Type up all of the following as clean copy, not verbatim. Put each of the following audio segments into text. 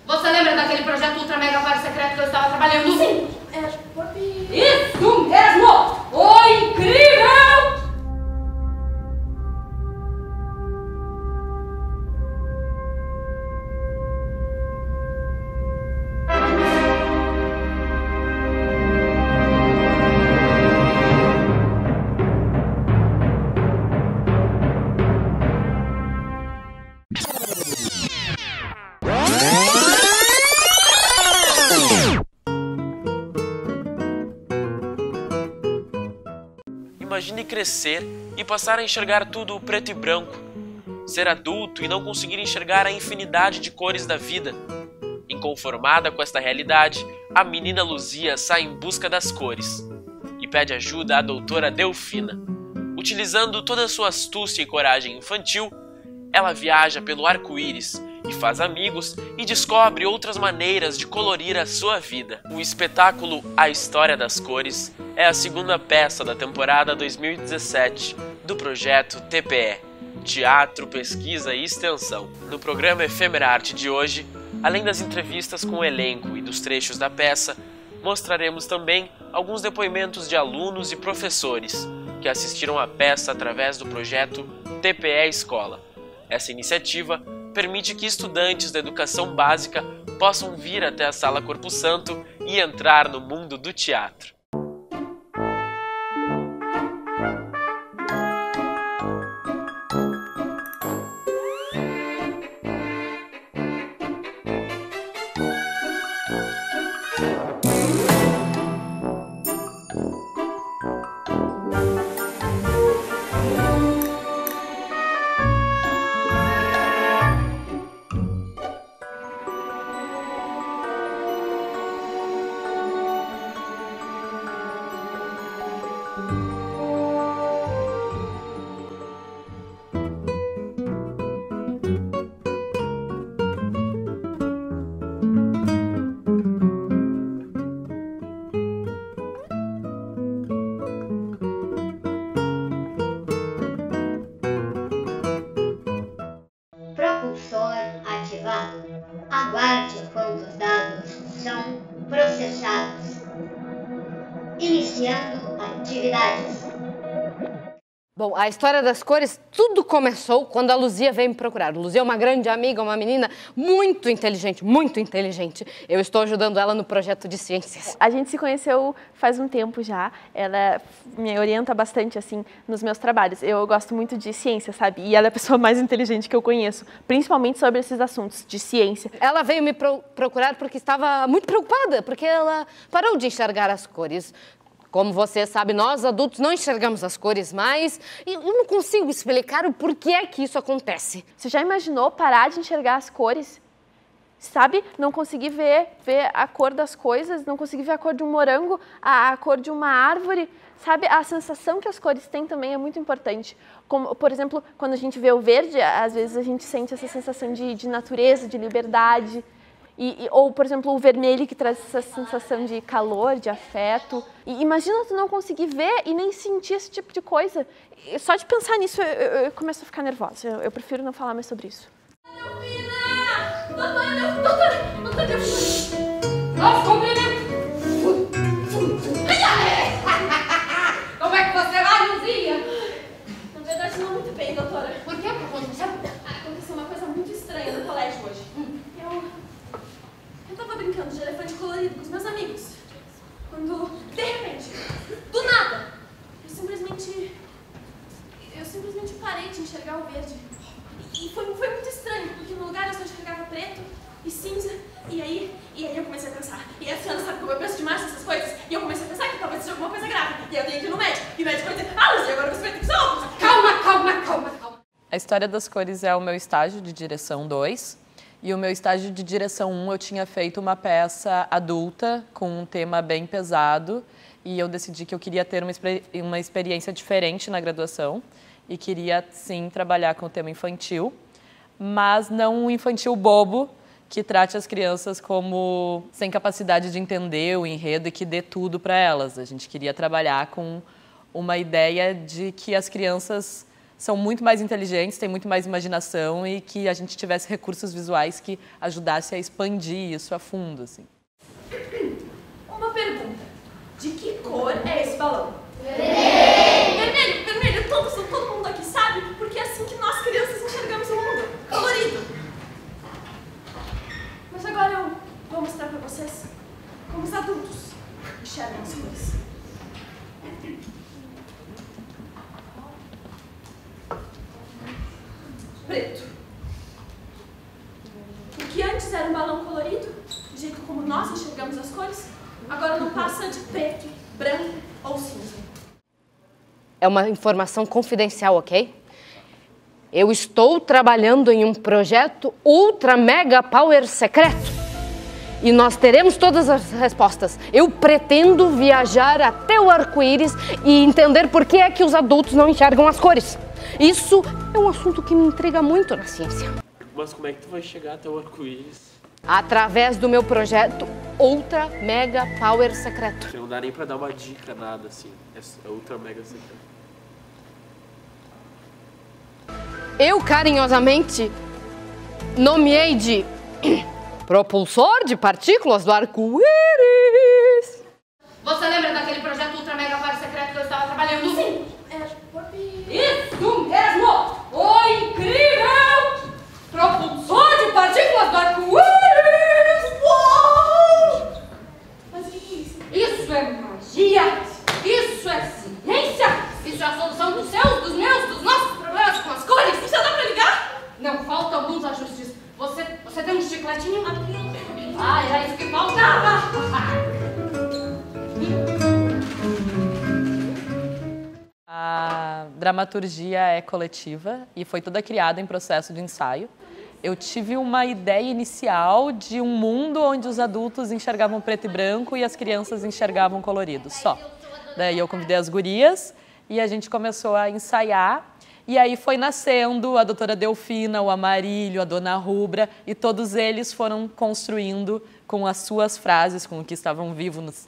Você lembra daquele projeto Ultra Mega Par secreto que eu estava trabalhando? Sim! Isso mesmo! Foi incrível! Imagine crescer e passar a enxergar tudo preto e branco. Ser adulto e não conseguir enxergar a infinidade de cores da vida. Inconformada com esta realidade, a menina Luzia sai em busca das cores e pede ajuda à doutora Delfina. Utilizando toda a sua astúcia e coragem infantil, ela viaja pelo arco-íris e faz amigos e descobre outras maneiras de colorir a sua vida. O espetáculo A História das Cores é a segunda peça da temporada 2017 do projeto TPE, Teatro, Pesquisa e Extensão. No programa Efêmera Arte de hoje, além das entrevistas com o elenco e dos trechos da peça, mostraremos também alguns depoimentos de alunos e professores que assistiram à peça através do projeto TPE Escola. Essa iniciativa permite que estudantes da educação básica possam vir até a Sala Corpo Santo e entrar no mundo do teatro. Propulsor ativado. Aguarde enquanto os dados são processados. Iniciando atividades. Bom, a História das Cores, tudo começou quando a Luzia veio me procurar. Luzia é uma grande amiga, uma menina muito inteligente, muito inteligente. Eu estou ajudando ela no projeto de ciências. A gente se conheceu faz um tempo já. Ela me orienta bastante, assim, nos meus trabalhos. Eu gosto muito de ciência, sabe? E ela é a pessoa mais inteligente que eu conheço, principalmente sobre esses assuntos de ciência. Ela veio me procurar porque estava muito preocupada, porque ela parou de enxergar as cores. Como você sabe, nós adultos não enxergamos as cores mais e eu não consigo explicar o porquê que isso acontece. Você já imaginou parar de enxergar as cores? Sabe? Não conseguir ver a cor das coisas, não conseguir ver a cor de um morango, a cor de uma árvore. Sabe? A sensação que as cores têm também é muito importante. Como, por exemplo, quando a gente vê o verde, às vezes a gente sente essa sensação de natureza, de liberdade. Ou, por exemplo, o vermelho que traz essa sensação de calor, de afeto. E imagina tu não conseguir ver e nem sentir esse tipo de coisa. Só de pensar nisso eu começo a ficar nervosa. Eu prefiro não falar mais sobre isso. Doutora Delfina! Nossa, cumprimento! Como é que você vai, Luzia? Na verdade, não muito bem, doutora. Por quê? Aconteceu? Aconteceu uma coisa muito estranha no colégio hoje. Eu tava brincando de elefante colorido com os meus amigos. Quando, de repente, do nada, eu simplesmente parei de enxergar o verde. E foi muito estranho, porque no lugar eu só enxergava preto e cinza. E aí eu comecei a pensar. E a senhora sabe como eu penso demais nessas coisas? E eu comecei a pensar que talvez seja alguma coisa grave. E eu tenho que ir no médico. E o médico vai dizer, Luzia, agora você vai ter que ser óbvio. Calma. A História das Cores é o meu estágio de direção 2. E o meu estágio de direção 1, eu tinha feito uma peça adulta com um tema bem pesado. E eu decidi que eu queria ter uma experiência diferente na graduação. E queria, sim, trabalhar com o tema infantil. Mas não um infantil bobo, que trate as crianças como sem capacidade de entender o enredo e que dê tudo para elas. A gente queria trabalhar com uma ideia de que as crianças são muito mais inteligentes, têm muito mais imaginação e que a gente tivesse recursos visuais que ajudasse a expandir isso a fundo, assim. Uma pergunta. De que cor é esse balão? Vermelho! Vermelho! Todo mundo aqui sabe, porque é assim que nós crianças enxergamos o mundo. Colorido! Mas agora eu vou mostrar pra vocês como os adultos enxergam as cores. Preto. O que antes era um balão colorido, do jeito como nós enxergamos as cores, agora não passa de preto, branco ou cinza. É uma informação confidencial, ok? Eu estou trabalhando em um projeto ultra mega power secreto. E nós teremos todas as respostas. Eu pretendo viajar até o arco-íris e entender por que é que os adultos não enxergam as cores. Isso é um assunto que me intriga muito na ciência. Mas como é que tu vai chegar até o arco-íris? Através do meu projeto Ultra Mega Power Secreto. Que não dá nem pra dar uma dica, nada assim. É ultra mega secreto. Eu carinhosamente nomeei de propulsor de partículas do arco-íris. Você lembra daquele projeto Ultra Mega Power Secreto que eu estava trabalhando? Sim! Isso mesmo! O incrível propulsor de partículas do arco-íris! Uou! Mas o que é isso? Isso é magia! Isso é ciência! Isso é a solução dos seus, dos meus, dos nossos problemas com as cores! Isso dá pra ligar? Não, faltam alguns ajustes. Você tem um chicletinho? Ah, era isso que faltava! A dramaturgia é coletiva e foi toda criada em processo de ensaio. Eu tive uma ideia inicial de um mundo onde os adultos enxergavam preto e branco e as crianças enxergavam colorido, só. Daí eu convidei as gurias e a gente começou a ensaiar. E aí foi nascendo a doutora Delfina, o Amarílio, a dona Rubra, e todos eles foram construindo com as suas frases, com o que estavam vivos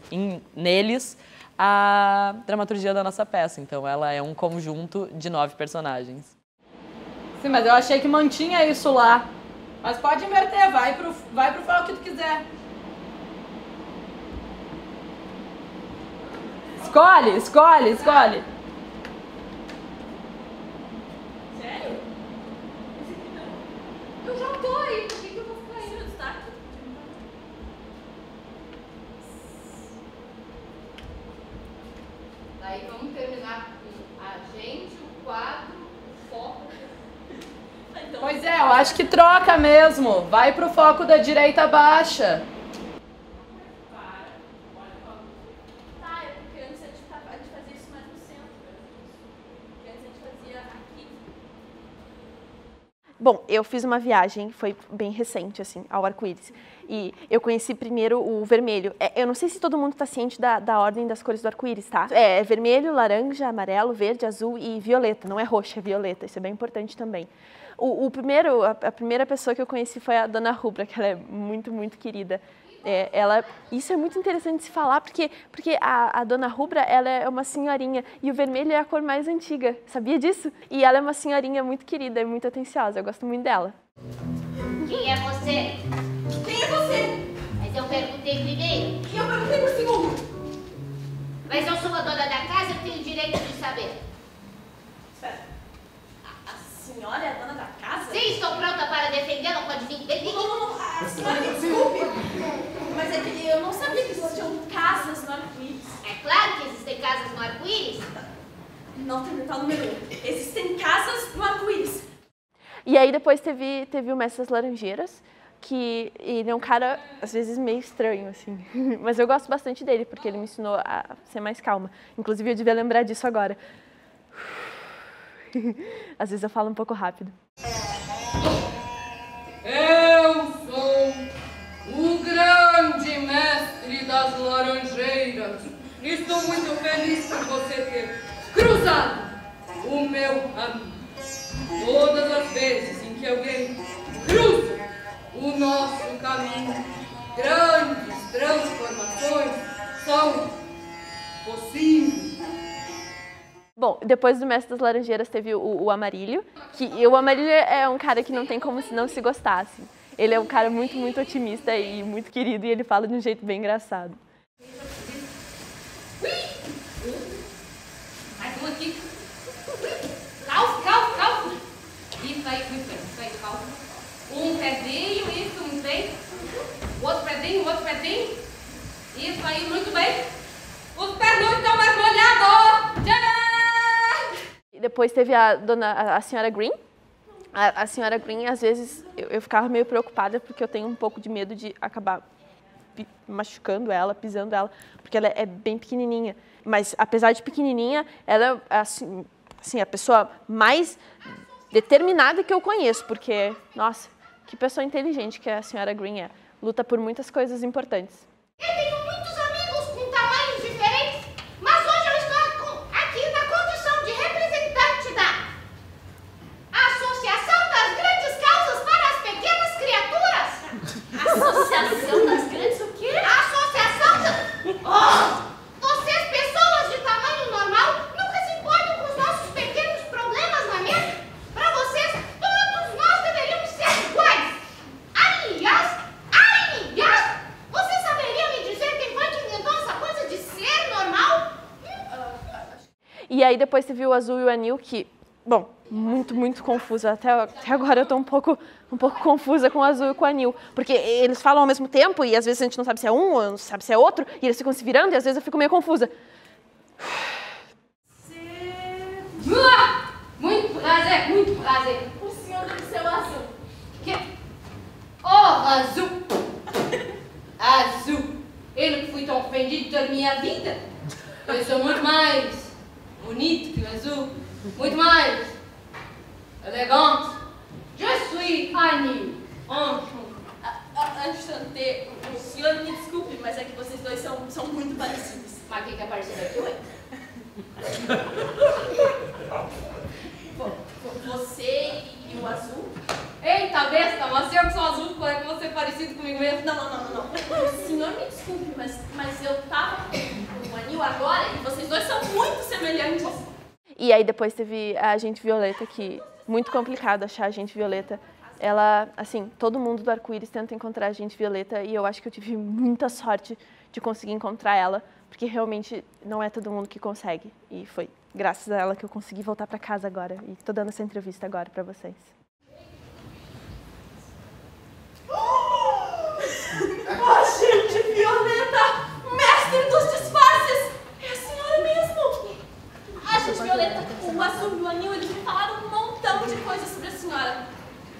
neles, a dramaturgia da nossa peça. Então ela é um conjunto de 9 personagens. Sim, mas eu achei que mantinha isso lá. Mas pode inverter, vai pro foco que tu quiser. Escolhe, escolhe, escolhe. Sério? Eu já tô aí, por que eu vou ficar aí no destaque? Daí vamos terminar com a gente, o quadro, o foco. Então, Pois é, eu acho que troca mesmo. Vai pro foco da direita baixa. tá, é porque antes a gente fazia isso mais no centro. Porque antes a gente fazia aqui. Bom, eu fiz uma viagem, foi bem recente, assim, ao arco-íris. E eu conheci primeiro o vermelho. Eu não sei se todo mundo está ciente da ordem das cores do arco-íris, tá? É vermelho, laranja, amarelo, verde, azul e violeta. Não é roxo, é violeta. Isso é bem importante também. A primeira pessoa que eu conheci foi a dona Rubra, que ela é muito, muito querida. Isso é muito interessante de se falar, porque a dona Rubra, ela é uma senhorinha e o vermelho é a cor mais antiga, sabia disso? E ela é uma senhorinha muito querida e muito atenciosa, eu gosto muito dela. Quem é você? Quem é você? Mas eu perguntei primeiro. E eu perguntei por segundo. Mas eu sou a dona da casa, eu tenho o direito de saber. Espera, a senhora é a dona da casa? Sim, estou pronta para defendê-la, pode vir. Não, a senhora me desculpe. Mas é que eu não sabia que existiam casas no arco-íris. É claro que existem casas no arco-íris. Nota mental número 1. Existem casas no arco-íris. E aí depois teve o Mestre das Laranjeiras, que ele é um cara, às vezes, meio estranho, assim. Mas eu gosto bastante dele, porque ele me ensinou a ser mais calma. Inclusive, eu devia lembrar disso agora. Às vezes eu falo um pouco rápido. Eu sou o grande mestre das laranjeiras. Estou muito feliz por você ter cruzado o meu caminho. Todas as vezes em que alguém cruza o nosso caminho, grandes transformações são possíveis. Bom, depois do Mestre das Laranjeiras teve o Amarílio, que o Amarílio é um cara que não tem como não se gostar, assim. Ele é um cara muito, muito otimista e muito querido, e ele fala de um jeito bem engraçado. Mais um aqui. Calça. Isso aí, muito bem. Isso aí, calça. Um pezinho, isso, muito bem. Outro pezinho. Isso aí, muito bem. Os pés não estão mais molhados. Tcharam! E depois teve a senhora Green. A senhora Green, às vezes, eu ficava meio preocupada porque eu tenho um pouco de medo de acabar machucando ela, pisando ela, porque ela é bem pequenininha. Mas, apesar de pequenininha, ela é, assim, a pessoa mais determinada que eu conheço, porque, nossa, que pessoa inteligente que a senhora Green é. Luta por muitas coisas importantes. Eu tenho muitos amigos com tamanhos diferentes, mas hoje eu estou aqui na condição de representante da Associação das Grandes Causas para as Pequenas Criaturas. Associação das Grandes o quê? Associação das... Vocês, pessoas de tamanho normal, nunca se importam com os nossos pequenos problemas, não é mesmo? Para vocês, todos nós deveríamos ser iguais. Aliás, vocês saberiam me dizer quem foi que inventou essa coisa de ser normal? E aí depois teve o Azul e o Anil, que, bom, muito confusa. Até agora eu estou um pouco confusa com o Azul e com o Anil. Porque eles falam ao mesmo tempo e às vezes a gente não sabe se é um ou não sabe se é outro. E eles ficam se virando e às vezes eu fico meio confusa. Muito prazer. O senhor deve ser o azul. Que? Azul. Azul. Eu não fui tão ofendido toda a minha vida. Eu sou muito mais bonito que o azul. Muito mais elegante. Je suis Anil. Enchanté. O senhor me desculpe, mas é que vocês dois são muito parecidos. Mas quem que apareceu aqui, ué? Você e o azul? Eita, besta, você que sou azul, como é que você é parecido comigo mesmo? Não. O senhor me desculpe, mas eu tava com o Anil agora e vocês dois são muito semelhantes. E aí depois teve a Agente Violeta, que muito complicado achar a Agente Violeta. Ela, assim, todo mundo do Arco-Íris tenta encontrar a Agente Violeta e eu acho que eu tive muita sorte de conseguir encontrar ela, porque realmente não é todo mundo que consegue. E foi graças a ela que eu consegui voltar para casa agora e tô dando essa entrevista agora para vocês. Agente Violeta, mestre dos disfarces! É a senhora mesmo! Agente Violeta, o azul e o Anil, eles me falaram um montão de coisas sobre a senhora.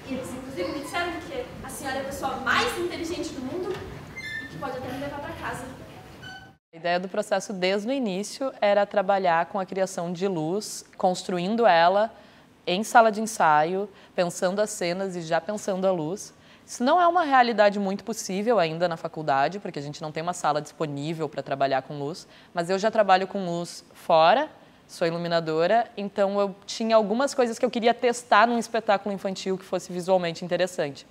E eles, inclusive, me disseram que a senhora é a pessoa mais inteligente do mundo e que pode até me levar para casa. A ideia do processo desde o início era trabalhar com a criação de luz, construindo ela em sala de ensaio, pensando as cenas e já pensando a luz. Isso não é uma realidade muito possível ainda na faculdade, porque a gente não tem uma sala disponível para trabalhar com luz, mas eu já trabalho com luz fora, sou iluminadora, então eu tinha algumas coisas que eu queria testar num espetáculo infantil que fosse visualmente interessante.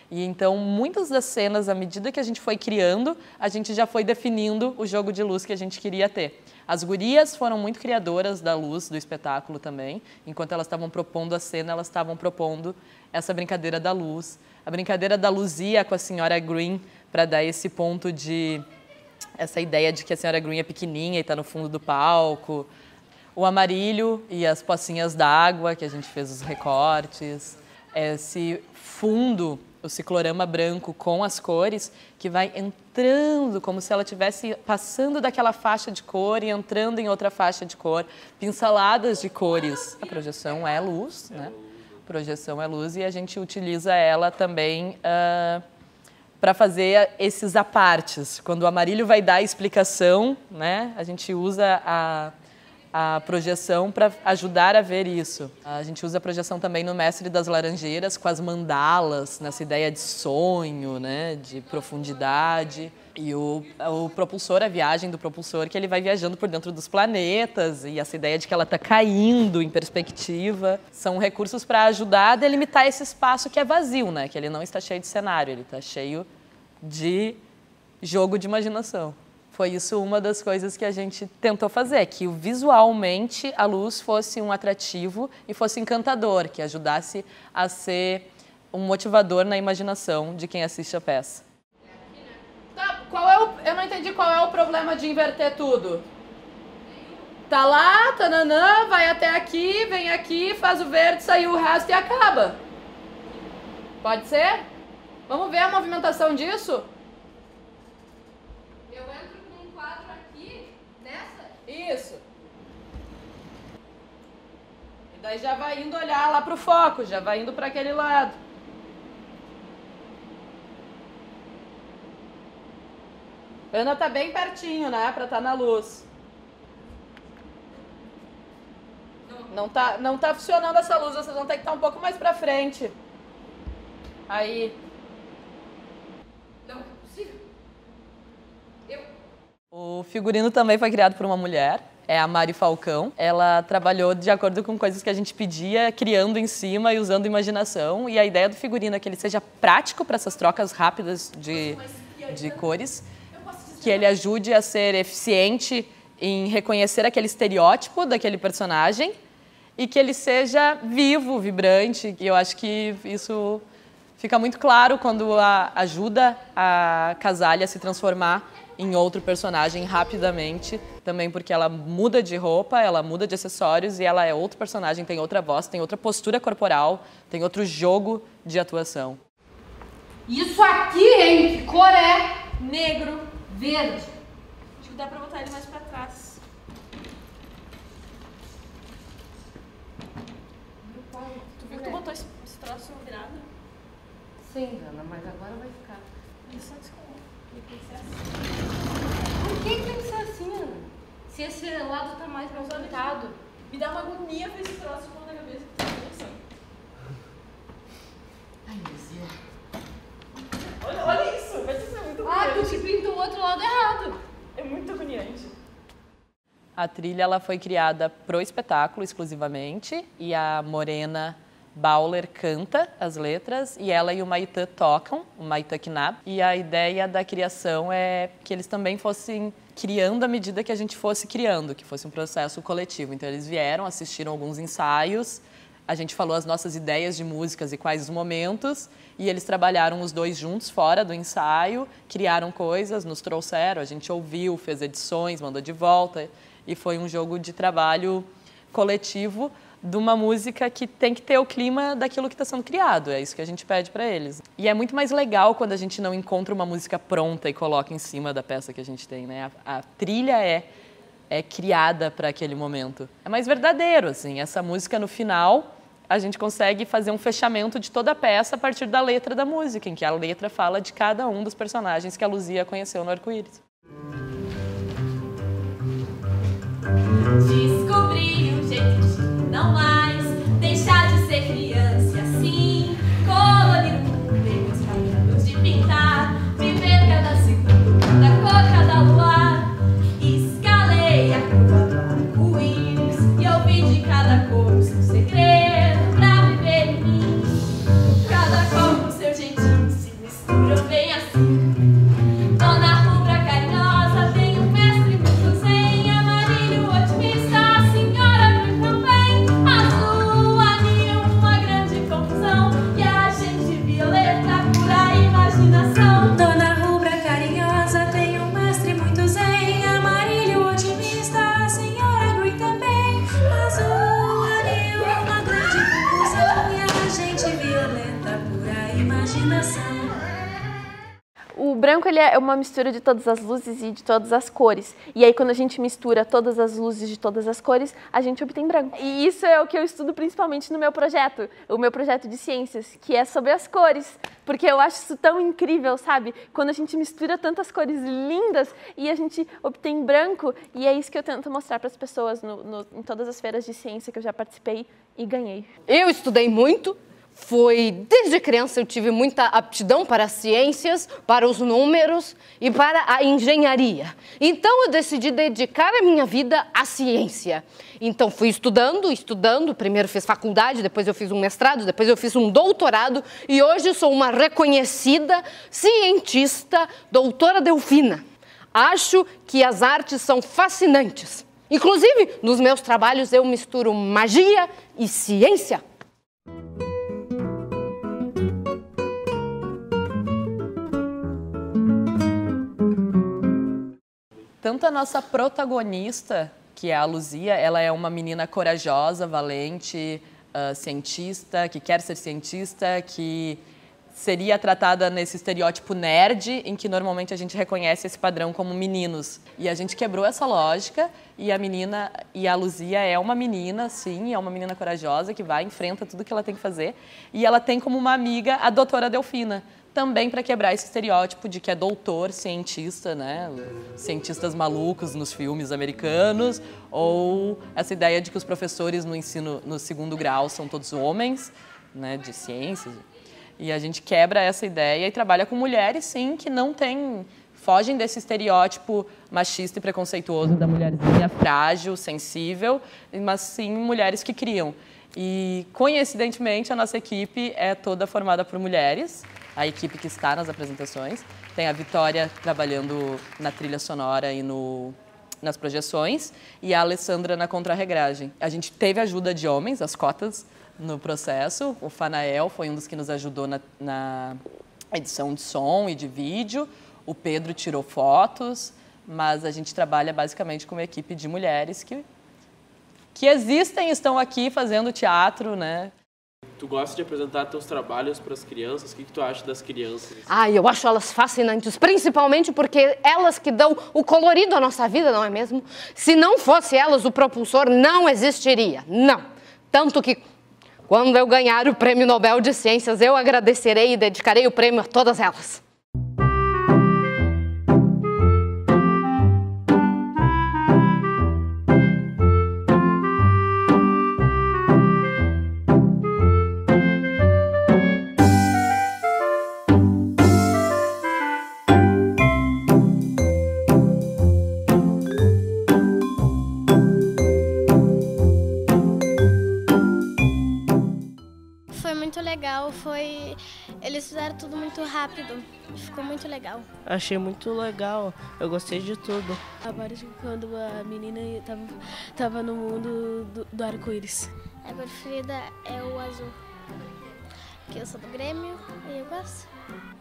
E então, muitas das cenas, à medida que a gente foi criando, a gente já foi definindo o jogo de luz que a gente queria ter. As gurias foram muito criadoras da luz do espetáculo também. Enquanto elas estavam propondo a cena, elas estavam propondo essa brincadeira da luz. A brincadeira da luz ia com a senhora Green para dar esse ponto de... essa ideia de que a senhora Green é pequenininha e está no fundo do palco. O Amarílio e as pocinhas d'água, que a gente fez os recortes. Esse fundo, o ciclorama branco com as cores, que vai entrando como se ela estivesse passando daquela faixa de cor e entrando em outra faixa de cor, pinceladas de cores. A projeção é luz, né? A projeção é luz e a gente utiliza ela também para fazer esses apartes. Quando o Amarílio vai dar a explicação, né? A gente usa a projeção para ajudar a ver isso. A gente usa a projeção também no Mestre das Laranjeiras, com as mandalas, nessa ideia de sonho, né, de profundidade. E o propulsor, a viagem do propulsor, que ele vai viajando por dentro dos planetas, e essa ideia de que ela está caindo em perspectiva. São recursos para ajudar a delimitar esse espaço que é vazio, né, que ele não está cheio de cenário, ele está cheio de jogo de imaginação. Foi isso uma das coisas que a gente tentou fazer, que visualmente a luz fosse um atrativo e fosse encantador, que ajudasse a ser um motivador na imaginação de quem assiste a peça. Tá, eu não entendi qual é o problema de inverter tudo. Tá lá, tananã, vai até aqui, vem aqui, faz o verde, saiu o resto e acaba. Pode ser? Vamos ver a movimentação disso? Eu entro com um quadro aqui, nessa? Isso. E daí já vai indo olhar lá pro foco, já vai indo para aquele lado. Ana tá bem pertinho, né, pra estar na luz. Não tá funcionando essa luz, vocês vão ter que estar um pouco mais pra frente. Aí. Não é possível. O figurino também foi criado por uma mulher, é a Mari Falcão. Ela trabalhou de acordo com coisas que a gente pedia, criando em cima e usando imaginação. E a ideia do figurino é que ele seja prático para essas trocas rápidas de cores, que ele ajude a ser eficiente em reconhecer aquele estereótipo daquele personagem e que ele seja vivo, vibrante. E eu acho que isso fica muito claro quando ajuda a Casália a se transformar em outro personagem rapidamente, também porque ela muda de roupa, ela muda de acessórios e ela é outro personagem, tem outra voz, tem outra postura corporal, tem outro jogo de atuação. Isso aqui, hein? Que cor é? Negro. Verde. Acho que dá pra botar ele mais pra trás. Tu viu que tu botou esse troço virado? Sim, Ana, mas agora vai ficar. Isso antes tem que ser assim. Por que tem que ser assim, Ana? Se esse lado tá mais movimentado. Me dá uma agonia ver esse troço na cabeça. Ai, Luzia. Olha isso, vai ser muito Ah, agoniante. tu te pintou o outro lado errado. É muito agoniante. A trilha ela foi criada pro espetáculo exclusivamente e a Morena Bauler canta as letras e ela e o Maitã tocam, o Maitã Knab. E a ideia da criação é que eles também fossem criando à medida que a gente fosse criando, que fosse um processo coletivo. Então eles vieram, assistiram alguns ensaios, a gente falou as nossas ideias de músicas e quais os momentos, e eles trabalharam os dois juntos fora do ensaio, criaram coisas, nos trouxeram, a gente ouviu, fez edições, mandou de volta, e foi um jogo de trabalho coletivo de uma música que tem que ter o clima daquilo que está sendo criado, é isso que a gente pede para eles. E é muito mais legal quando a gente não encontra uma música pronta e coloca em cima da peça que a gente tem, né? A trilha é criada para aquele momento. É mais verdadeiro, assim, essa música no final a gente consegue fazer um fechamento de toda a peça a partir da letra da música, em que a letra fala de cada um dos personagens que a Luzia conheceu no Arco-Íris. Descobri um jeito de não mais deixar de ser criança e assim colorir o mundo, ter meus caminhos de pintar, viver cada segundo, cada cor, cada luar. Escalei a curva do arco-íris e ouvi de cada cor o seu segredo pra viver em mim. Cada cor com seu jeitinho se misturam bem assim. Dona Rubra carinhosa tem um mestre muito zen, amarillo otimista, a senhora muito bem. Azul anil, uma grande confusão, e a gente violeta, pura imaginação. Dona Rubra carinhosa tem um mestre muito zen, amarillo otimista, a senhora Green também. Azul anil, uma grande confusão, e a gente violeta, pura imaginação. O branco ele é uma mistura de todas as luzes e de todas as cores. E aí, quando a gente mistura todas as luzes de todas as cores, a gente obtém branco. E isso é o que eu estudo principalmente no meu projeto, o meu projeto de ciências, que é sobre as cores. Porque eu acho isso tão incrível, sabe? Quando a gente mistura tantas cores lindas e a gente obtém branco. E é isso que eu tento mostrar para as pessoas em todas as feiras de ciência que eu já participei e ganhei. Eu estudei muito. Desde criança eu tive muita aptidão para as ciências, para os números e para a engenharia. Então eu decidi dedicar a minha vida à ciência. Então fui estudando, primeiro fiz faculdade, depois eu fiz um mestrado, depois eu fiz um doutorado e hoje sou uma reconhecida cientista, doutora Delfina. Acho que as artes são fascinantes. Inclusive, nos meus trabalhos eu misturo magia e ciência. Tanto a nossa protagonista, que é a Luzia, ela é uma menina corajosa, valente, cientista, que quer ser cientista, que seria tratada nesse estereótipo nerd, em que normalmente a gente reconhece esse padrão como meninos. E a gente quebrou essa lógica e a Luzia é uma menina, sim, é uma menina corajosa que vai, enfrenta tudo que ela tem que fazer. E ela tem como uma amiga a doutora Delfina, também para quebrar esse estereótipo de que é doutor, cientista, né? Cientistas malucos nos filmes americanos, ou essa ideia de que os professores no ensino no 2º grau são todos homens, né, de ciências. E a gente quebra essa ideia e trabalha com mulheres, sim, que não fogem desse estereótipo machista e preconceituoso da mulherzinha frágil, sensível, mas sim mulheres que criam. E, coincidentemente, a nossa equipe é toda formada por mulheres, a equipe que está nas apresentações. Tem a Vitória trabalhando na trilha sonora e nas projeções, e a Alessandra na contrarregragem. A gente teve ajuda de homens, as cotas, no processo. O Fanael foi um dos que nos ajudou na edição de som e de vídeo. O Pedro tirou fotos, mas a gente trabalha basicamente com uma equipe de mulheres que existem e estão aqui fazendo teatro, né? Tu gosta de apresentar teus trabalhos para as crianças? O que tu acha das crianças? Eu acho elas fascinantes, principalmente porque elas que dão o colorido à nossa vida, não é mesmo? Se não fosse elas, o propulsor não existiria, não. Tanto que, quando eu ganhar o Prêmio Nobel de Ciências, eu agradecerei e dedicarei o prêmio a todas elas. Legal, eles fizeram tudo muito rápido, ficou muito legal. Achei muito legal, eu gostei de tudo. A parte quando a menina tava no mundo do arco-íris. A preferida é o azul, que eu sou do Grêmio e eu gosto.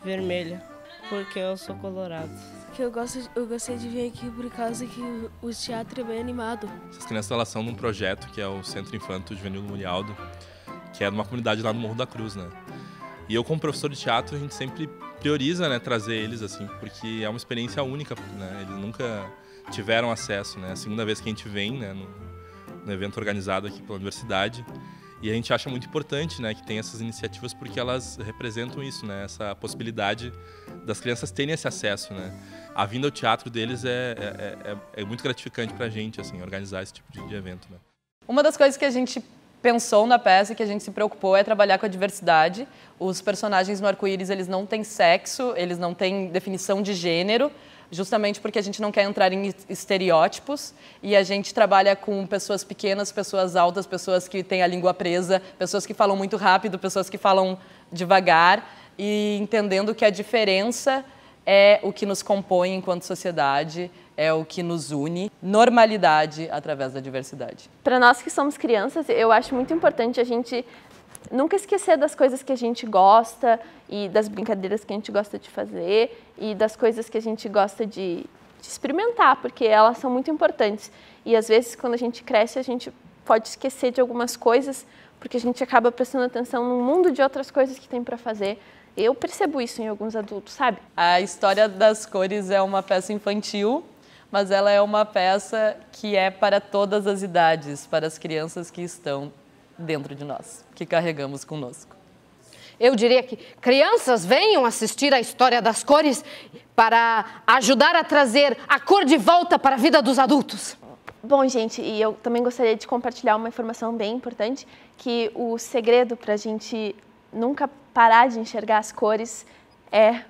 Vermelha, porque eu sou colorado. Que eu gostei de vir aqui por causa que o teatro é bem animado. As crianças elas são num projeto que é o Centro Infanto Juvenil Munialdo, que é numa comunidade lá no Morro da Cruz, né? E eu, como professor de teatro, a gente sempre prioriza, né, trazer eles, assim, porque é uma experiência única, né? Eles nunca tiveram acesso, né? É a segunda vez que a gente vem, né, no evento organizado aqui pela universidade. E a gente acha muito importante, né, que tem essas iniciativas porque elas representam isso, né? Essa possibilidade das crianças terem esse acesso, né? A vinda ao teatro deles é muito gratificante pra gente, assim, organizar esse tipo de evento, né? Uma das coisas que a gente pensou na peça e que a gente se preocupou é trabalhar com a diversidade. Os personagens no arco-íris, eles não têm sexo, eles não têm definição de gênero, justamente porque a gente não quer entrar em estereótipos e a gente trabalha com pessoas pequenas, pessoas altas, pessoas que têm a língua presa, pessoas que falam muito rápido, pessoas que falam devagar e entendendo que a diferença é o que nos compõe enquanto sociedade, é o que nos une, normalidade através da diversidade. Para nós que somos crianças, eu acho muito importante a gente nunca esquecer das coisas que a gente gosta e das brincadeiras que a gente gosta de fazer e das coisas que a gente gosta de experimentar, porque elas são muito importantes. E às vezes, quando a gente cresce, a gente pode esquecer de algumas coisas, porque a gente acaba prestando atenção num mundo de outras coisas que tem para fazer. Eu percebo isso em alguns adultos, sabe? A História das Cores é uma peça infantil, mas ela é uma peça que é para todas as idades, para as crianças que estão dentro de nós, que carregamos conosco. Eu diria que crianças venham assistir a História das Cores para ajudar a trazer a cor de volta para a vida dos adultos. Bom, gente, e eu também gostaria de compartilhar uma informação bem importante, que o segredo para a gente nunca parar de enxergar as cores é